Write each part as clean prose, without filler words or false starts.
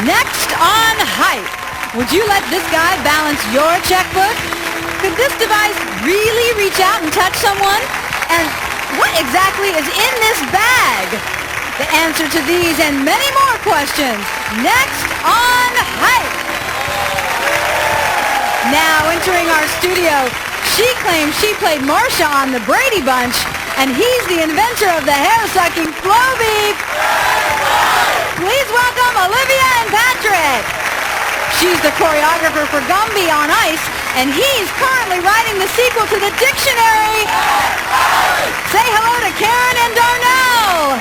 Next on Hype, would you let this guy balance your checkbook? Could this device really reach out and touch someone? And what exactly is in this bag? The answer to these and many more questions next on Hype. Now entering our studio, she claims she played Marcia on the Brady Bunch, and he's the inventor of the hair-sucking Flowbee. Please welcome Olivia and Patrick. She's the choreographer for Gumby on Ice, and he's currently writing the sequel to the dictionary. Say hello to Karen and Darnell.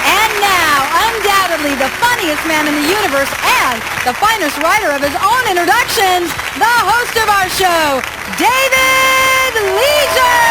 And now, undoubtedly the funniest man in the universe and the finest writer of his own introductions, the host of our show, David Leisure.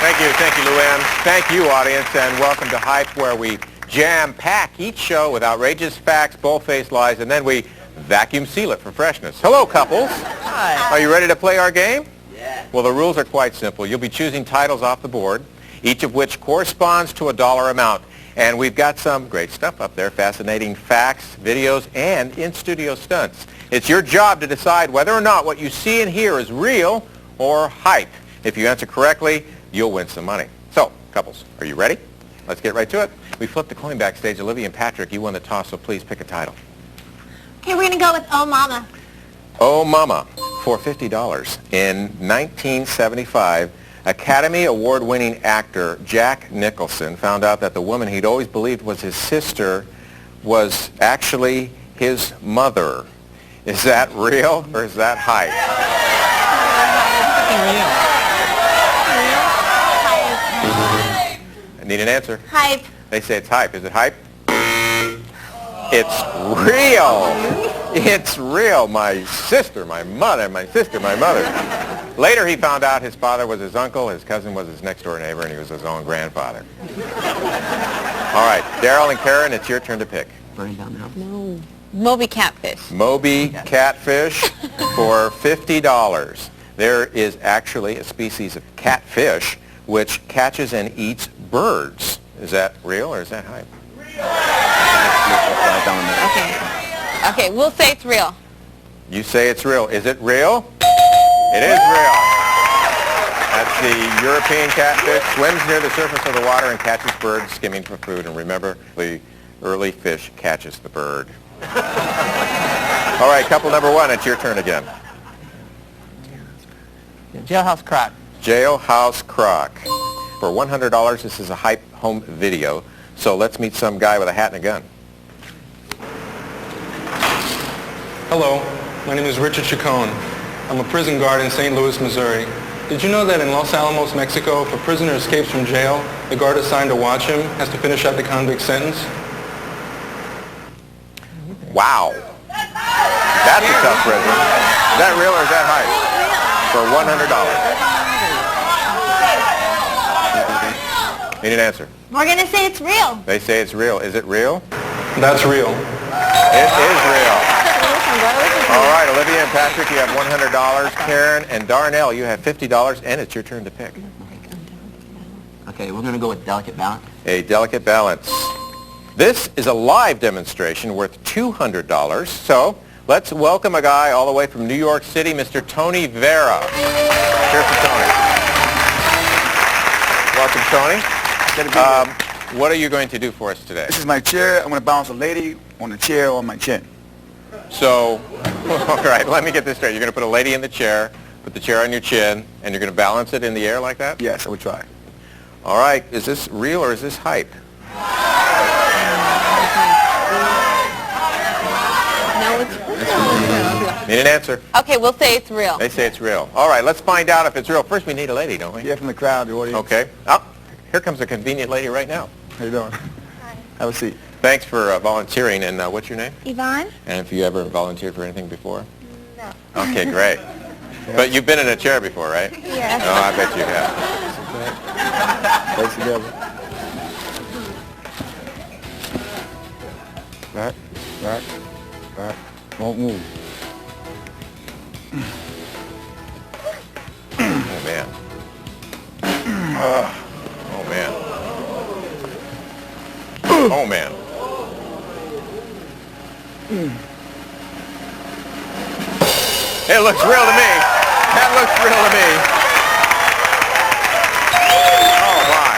Thank you, Luann. Thank you, audience, and welcome to Hype, where we jam-pack each show with outrageous facts, bull-faced lies, and then we vacuum seal it for freshness. Hello, couples. Hi. Are you ready to play our game? Yeah. Well, the rules are quite simple. You'll be choosing titles off the board, each of which corresponds to a dollar amount. And we've got some great stuff up there, fascinating facts, videos, and in-studio stunts. It's your job to decide whether or not what you see and hear is real or hype. If you answer correctly, you'll win some money. So, couples, are you ready? Let's get right to it. We flipped the coin backstage. Olivia and Patrick, you won the toss, so please pick a title. Okay, we're going to go with Oh Mama. Oh Mama, for $50. In 1975, Academy Award-winning actor Jack Nicholson found out that the woman he'd always believed was his sister was actually his mother. Is that real or is that hype? I need an answer. Hype. They say it's hype. Is it hype? It's real. It's real. My sister, my mother, my sister, my mother. Later he found out his father was his uncle, his cousin was his next-door neighbor, and he was his own grandfather. All right, Daryl and Karen, it's your turn to pick. Burning down the house. No. Moby Catfish. Moby Catfish for $50. There is actually a species of catfish which catches and eats birds. Is that real or is that hype? Okay, we'll say it's real. You say it's real. Is it real? It is real. That's the European catfish. Swims near the surface of the water and catches birds skimming for food. And remember, the early fish catches the bird. All right, couple number one, it's your turn again. Jailhouse Croc. Jailhouse Croc. For $100, this is a hype home video. So let's meet some guy with a hat and a gun. Hello, my name is Richard Chacon. I'm a prison guard in St. Louis, Missouri. Did you know that in Los Alamos, Mexico, if a prisoner escapes from jail, the guard assigned to watch him has to finish out the convict's sentence? Wow. That's a tough prison. Is that real or is that hype? For $100. Need an answer. We're going to say it's real. They say it's real. Is it real? That's real. It is real. All right, Olivia and Patrick, you have $100. Karen and Darnell, you have $50, and it's your turn to pick. Okay, we're going to go with Delicate Balance. A delicate balance. This is a live demonstration worth $200. So let's welcome a guy all the way from New York City, Mr. Tony Vera. Cheers for Tony. Welcome, Tony. Good to be here. What are you going to do for us today? This is my chair. I'm going to balance a lady on the chair on my chin. So, all right, let me get this straight. You're going to put a lady in the chair, put the chair on your chin, and you're going to balance it in the air like that? Yes, I would try. All right, is this real or is this hype? No, it's real. Need an answer. Okay, we'll say it's real. They say it's real. All right, let's find out if it's real. First, we need a lady, don't we? Yeah, from the crowd, the audience. Okay. Oh, here comes a convenient lady right now. How you doing? Hi. Have a seat. Thanks for volunteering, and what's your name? Yvonne? And have you ever volunteered for anything before? No. Okay, great. But you've been in a chair before, right? Yes. Oh, I bet you have. Legs together. Back, back, back. Won't move. Oh, man. Oh, man. Oh, man. It looks real to me. That looks real to me. Oh, my.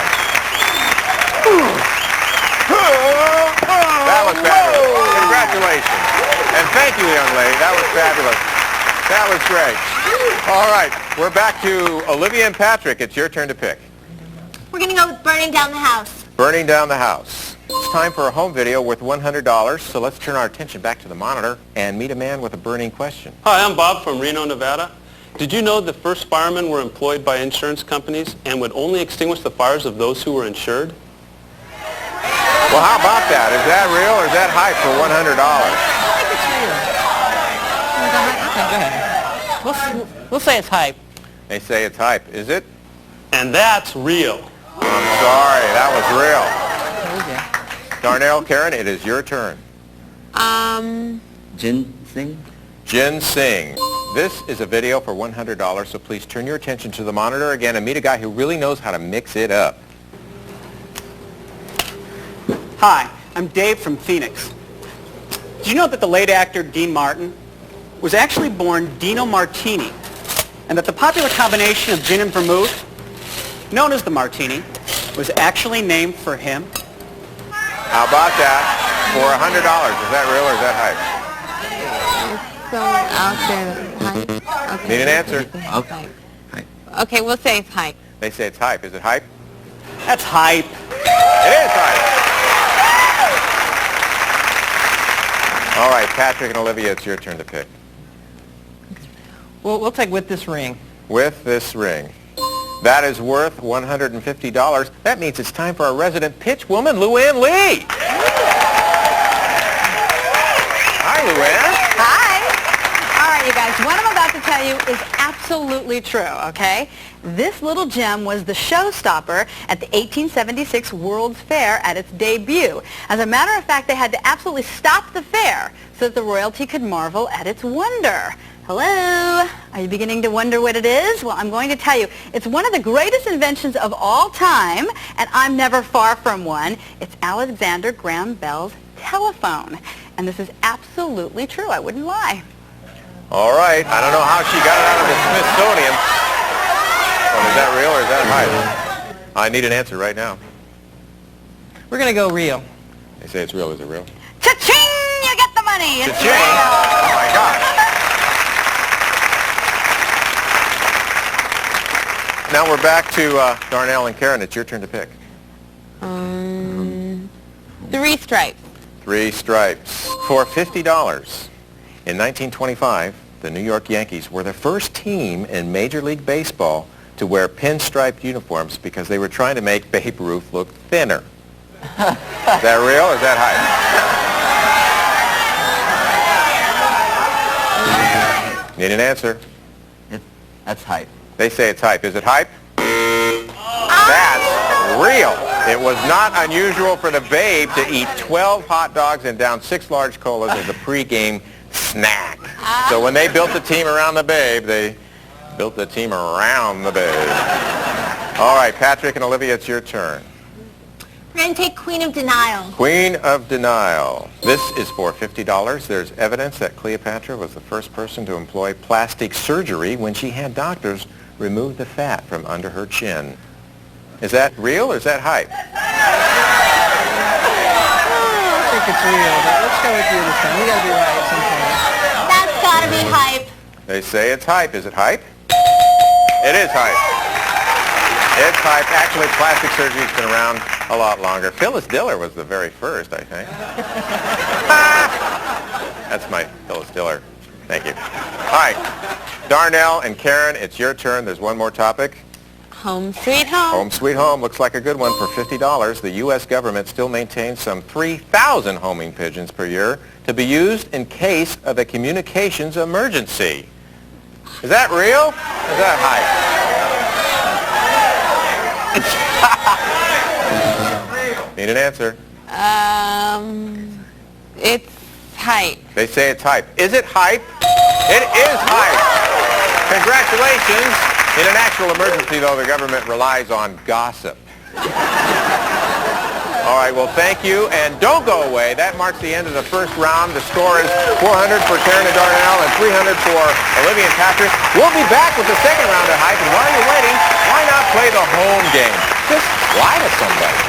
That was fabulous. Congratulations. And thank you, young lady. That was fabulous. That was great. All right. We're back to Olivia and Patrick. It's your turn to pick. We're going to go with burning down the house. Burning down the house. It's time for a home video worth $100, so let's turn our attention back to the monitor and meet a man with a burning question. Hi, I'm Bob from Reno, Nevada. Did you know the first firemen were employed by insurance companies and would only extinguish the fires of those who were insured? Well, how about that? Is that real or is that hype for $100? Okay, go ahead. We'll say it's hype. They say it's hype. Is it? And that's real. I'm sorry. That was real. Told ya. Darnell, Karen, it is your turn. Ginseng? Ginseng. This is a video for $100, so please turn your attention to the monitor again and meet a guy who really knows how to mix it up. Hi, I'm Dave from Phoenix. Did you know that the late actor Dean Martin was actually born Dino Martini, and that the popular combination of gin and vermouth, known as the Martini, was actually named for him? How about that? For $100. Is that real or is that hype? So out there. Hype. Okay. Need an answer? Okay. Hype. Okay, we'll say it's hype. They say it's hype. Is it hype? That's hype. It is hype. All right, Patrick and Olivia, it's your turn to pick. We'll take with this ring. With this ring. That is worth $150. That means it's time for our resident pitch woman, Luann Lee. Hi, Luann. Hi. All right, you guys, what I'm about to tell you is absolutely true, okay? This little gem was the showstopper at the 1876 World's Fair at its debut. As a matter of fact, they had to absolutely stop the fair so that the royalty could marvel at its wonder. Hello? Are you beginning to wonder what it is? Well, I'm going to tell you. It's one of the greatest inventions of all time, and I'm never far from one. It's Alexander Graham Bell's telephone. And this is absolutely true. I wouldn't lie. All right. I don't know how she got it out of the Smithsonian. Well, is that real or is that hype? I need an answer right now. We're going to go real. They say it's real. Is it real? Cha-ching! You get the money. It's Cha-ching! real. Oh, my gosh. Now we're back to Darnell and Karen. It's your turn to pick. 3 stripes. 3 stripes. For $50. In 1925, the New York Yankees were the first team in Major League Baseball to wear pinstriped uniforms because they were trying to make Babe Ruth look thinner. Is that real or is that hype? Need an answer? That's hype. They say it's hype. Is it hype? That's real. It was not unusual for the Babe to eat 12 hot dogs and down 6 large colas as a pregame snack. So when they built the team around the Babe, they built the team around the Babe. All right, Patrick and Olivia, it's your turn. We're going to take Queen of Denial. Queen of Denial. This is for $50. There's evidence that Cleopatra was the first person to employ plastic surgery when she had doctors remove the fat from under her chin. Is that real or is that hype? I think it's real, but let's go with you this time. We got to be right sometimes. That's got to be hype. They say it's hype. Is it hype? It is hype. It's hype. Actually, plastic surgery's been around a lot longer. Phyllis Diller was the very first, I think. That's my Phyllis Diller. Thank you. Hi. Darnell and Karen, it's your turn. There's one more topic. Home sweet home. Home Sweet Home looks like a good one for $50. The U.S. government still maintains some 3,000 homing pigeons per year to be used in case of a communications emergency. Is that real? Or is that hype? Need an answer. It's hype. They say it's hype. Is it hype? It is hype. Congratulations. In an actual emergency, though, the government relies on gossip. All right, well, thank you, and don't go away. That marks the end of the first round. The score is 400 for Karen and Darnell and 300 for Olivia and Patrick. We'll be back with the second round of Hype, and while you're waiting, why not play the home game? Just lie to somebody.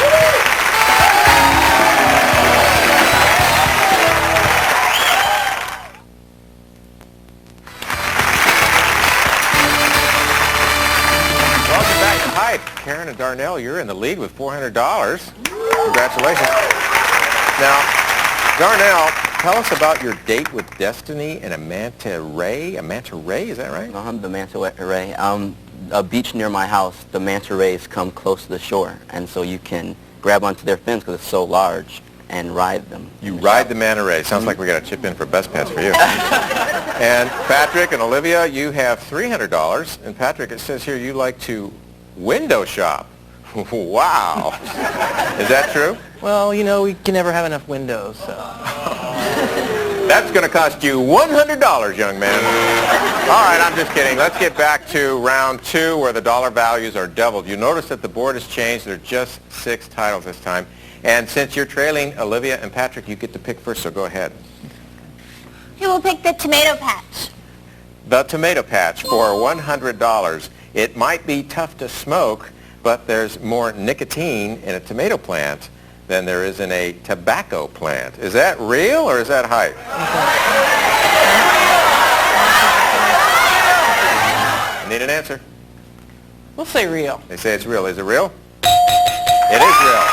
Welcome back to Hype. Karen and Darnell, you're in the lead with $400. Congratulations. Now, Darnell, tell us about your date with Destiny and a manta ray. A manta ray, is that right? The manta ray. A beach near my house, the manta rays come close to the shore, and so you can grab onto their fins because it's so large and ride them. You ride the manta ray. Sounds like we got to chip in for best pass for you. And Patrick and Olivia, you have $300. And Patrick, it says here you like to window shop. Wow. Is that true? Well, you know, we can never have enough windows, so. That's going to cost you $100, young man. All right, I'm just kidding. Let's get back to round two where the dollar values are doubled. You notice that the board has changed. There are just 6 titles this time. And since you're trailing Olivia and Patrick, you get to pick first, so go ahead. Who will pick the tomato patch? The tomato patch for $100. It might be tough to smoke, but there's more nicotine in a tomato plant than there is in a tobacco plant. Is that real or is that hype? I need an answer. We'll say real. They say it's real. Is it real? It is real.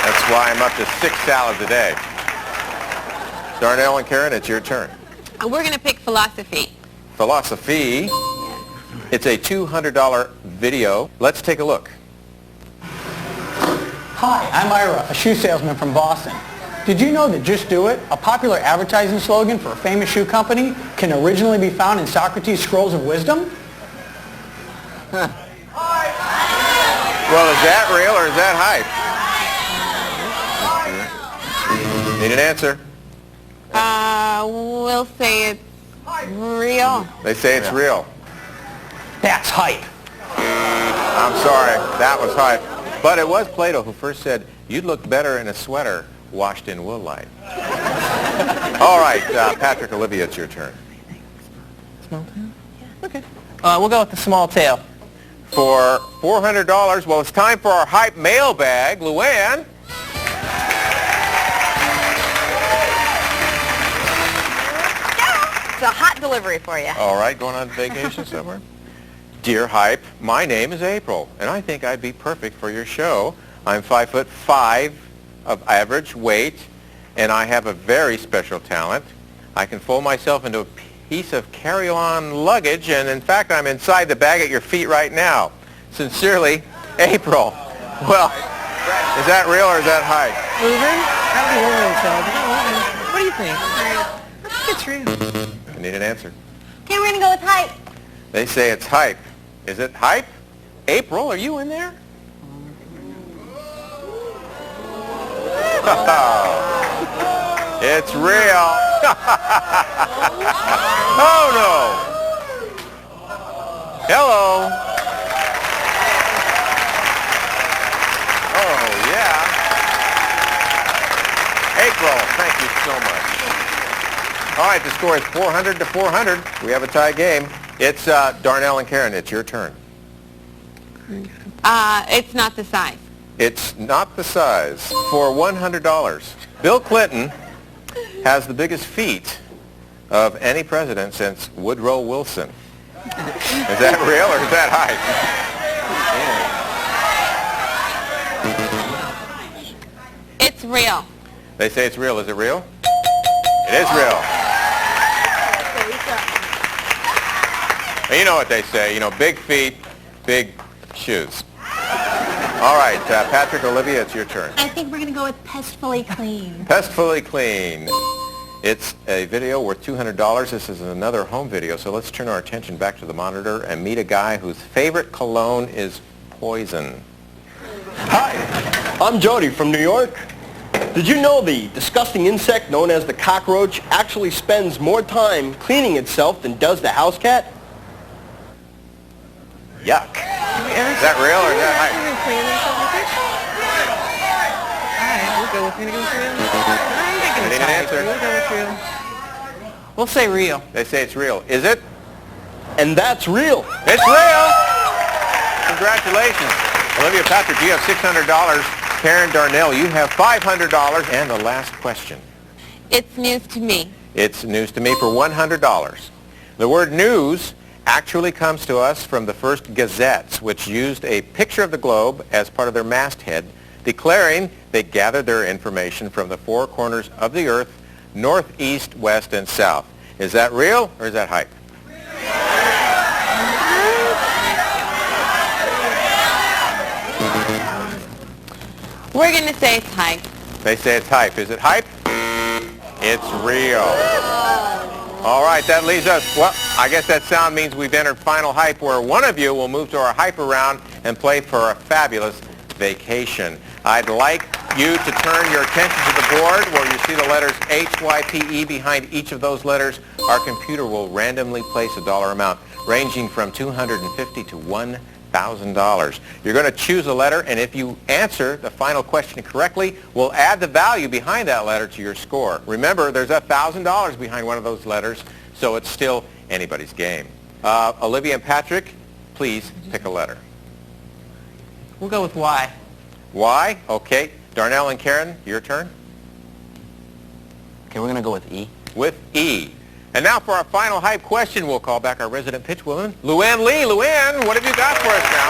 That's why I'm up to 6 salads a day. Darnell and Karen, it's your turn. We're going to pick philosophy. Philosophy. It's a $200 video. Let's take a look. Hi, I'm Ira, a shoe salesman from Boston. Did you know that Just Do It, a popular advertising slogan for a famous shoe company, can originally be found in Socrates' Scrolls of Wisdom? Well, is that real or is that hype? Need an answer. We'll say it's real. They say it's real. That's hype. I'm sorry, that was hype. But it was Plato who first said, you'd look better in a sweater washed in wool light. All right, Patrick, Olivia, it's your turn. Small tail? Yeah. Okay. We'll go with the small tail. For $400, well, it's time for our hype mailbag. Luann. It's a hot delivery for you. All right, going on vacation somewhere? Dear Hype, my name is April, and I think I'd be perfect for your show. I'm 5'5" of average weight, and I have a very special talent. I can fold myself into a piece of carry-on luggage, and in fact, I'm inside the bag at your feet right now. Sincerely, April. Well, is that real or is that hype? What do you think? I think it's real. I need an answer. Okay, we're going to go with hype. They say it's hype. Is it hype? April, are you in there? It's real. Oh, no. Hello. Oh, yeah. April, thank you so much. All right, the score is 400 to 400. We have a tie game. It's Darnell and Karen. It's your turn. It's not the size. It's not the size. For $100, Bill Clinton has the biggest feet of any president since Woodrow Wilson. Is that real or is that hype? It's real. They say it's real. Is it real? It is real. And you know what they say, big feet, big shoes. All right, Patrick, Olivia, it's your turn. I think we're going to go with Pestfully Clean. Pestfully Clean. It's a video worth $200. This is another home video, so let's turn our attention back to the monitor and meet a guy whose favorite cologne is Poison. Hi, I'm Jody from New York. Did you know the disgusting insect known as the cockroach actually spends more time cleaning itself than does the house cat? Yuck. Is that real or is that hype? go with real? I'm thinking They it's need an hype. answer. We'll go with real. We'll say real. They say it's real. Is it? And that's real. It's real! Congratulations. Olivia Patrick, you have $600. Karen Darnell, you have $500. And the last question. It's news to me. It's news to me for $100. The word news actually comes to us from the first gazettes, which used a picture of the globe as part of their masthead, declaring they gathered their information from the four corners of the earth, north, east, west, and south. Is that real or is that hype? We're going to say it's hype. They say it's hype. Is it hype? It's real. All right, that leaves us, well, I guess that sound means we've entered final hype, where one of you will move to our hype round and play for a fabulous vacation. I'd like you to turn your attention to the board where you see the letters H-Y-P-E. Behind each of those letters, our computer will randomly place a dollar amount ranging from $250 to $1,000. You're going to choose a letter, and if you answer the final question correctly, we'll add the value behind that letter to your score. Remember, there's $1,000 behind one of those letters, so it's still anybody's game. Olivia and Patrick, please pick a letter. We'll go with Y. Y? Okay. Darnell and Karen, your turn. Okay, we're going to go with E. With E. And now for our final hype question, we'll call back our resident pitch woman, Luann Lee. Luann, what have you got for us now?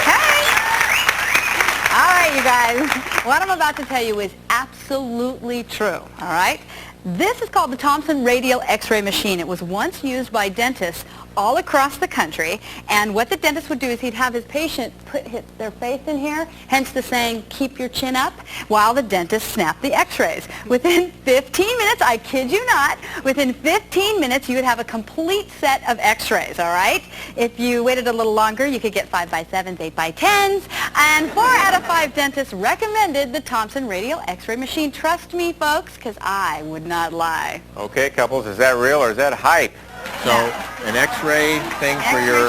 Okay. All right, you guys. What I'm about to tell you is absolutely true, all right? This is called the Thomson Radial X-ray machine. It was once used by dentists all across the country, and what the dentist would do is he'd have his patient put their face in here, hence the saying, keep your chin up, while the dentist snapped the x-rays. Within 15 minutes, I kid you not, within 15 minutes you would have a complete set of x-rays, all right? If you waited a little longer, you could get 5x7s, 8x10s, and 4 out of 5 dentists recommended the Thomson Radial X-ray machine. Trust me, folks, because I would not lie. Okay, couples, is that real or is that hype? So, an X-ray thing for your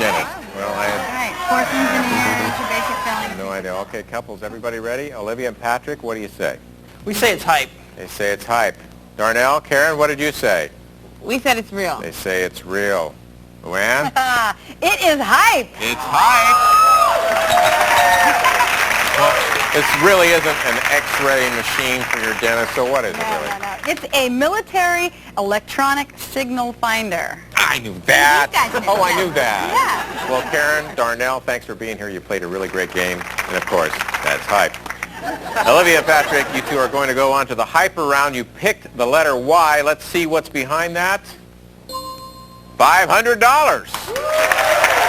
dentist. Well, I All right, porcelain veneers, your basic filling. had no idea. Okay, couples, everybody ready? Olivia and Patrick, what do you say? We say it's hype. They say it's hype. Darnell, Karen, what did you say? We said it's real. They say it's real. Luann? It is hype. It's hype. Well, this really isn't an X-ray machine for your dentist, so what is it really? No. It's a military electronic signal finder. I knew that. You guys knew Oh, I that. knew that. Yeah. Well, Karen, Darnell, thanks for being here. You played a really great game. And, of course, that's hype. Olivia and Patrick, you two are going to go on to the hyper round. You picked the letter Y. Let's see what's behind that. $500.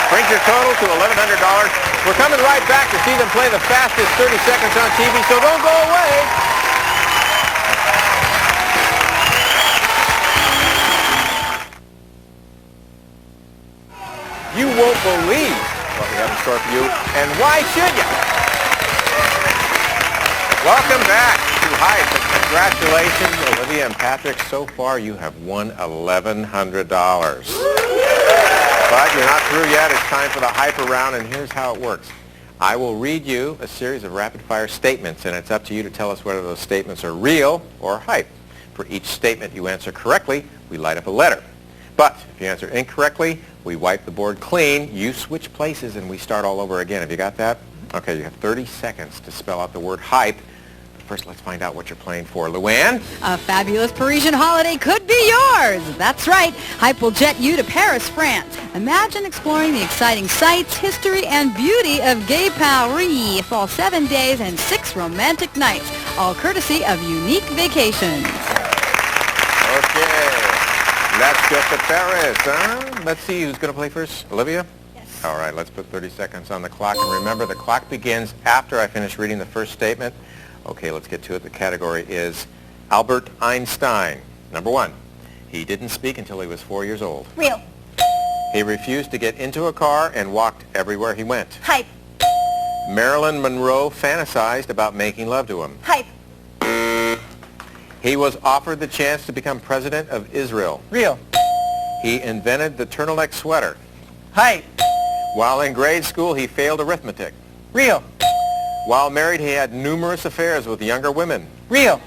Brings your total to $1,100. We're coming right back to see them play the fastest 30 seconds on TV, so don't go away. You won't believe what we have in store for you, and why should you? Welcome back to Hype, and congratulations, Olivia and Patrick. So far, you have won $1,100. But you're not through yet. It's time for the Hyper round, and here's how it works. I will read you a series of rapid-fire statements, and it's up to you to tell us whether those statements are real or hype. For each statement you answer correctly, we light up a letter. But if you answer incorrectly, we wipe the board clean, you switch places, and we start all over again. Have you got that? Okay, you have 30 seconds to spell out the word hype. First, let's find out what you're playing for. Luann? A fabulous Parisian holiday could be yours. That's right. Hype will jet you to Paris, France. Imagine exploring the exciting sights, history, and beauty of Gay Paris for all 7 days and 6 romantic nights, all courtesy of Unique Vacations. Okay. Let's get to Paris, huh? Let's see who's going to play first. Olivia? Yes. All right, let's put 30 seconds on the clock. And remember, the clock begins after I finish reading the first statement. Okay, let's get to it. The category is Albert Einstein. Number 1, he didn't speak until he was 4 years old. Real. He refused to get into a car and walked everywhere he went. Hype. Marilyn Monroe fantasized about making love to him. Hype. He was offered the chance to become president of Israel. Real. He invented the turtleneck sweater. Hype. While in grade school, he failed arithmetic. Real. While married, he had numerous affairs with younger women. Real.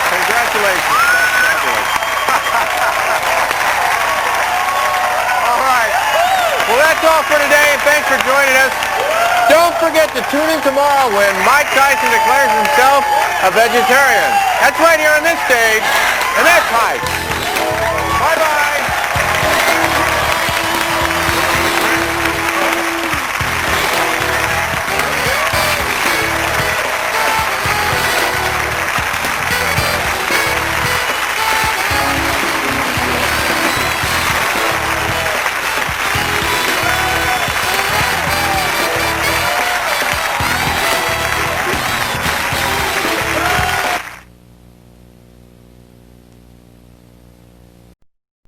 Congratulations. That's fabulous. All right. Well, that's all for today, and thanks for joining us. Don't forget to tune in tomorrow when Mike Tyson declares himself a vegetarian. That's right here on this stage, and that's Mike.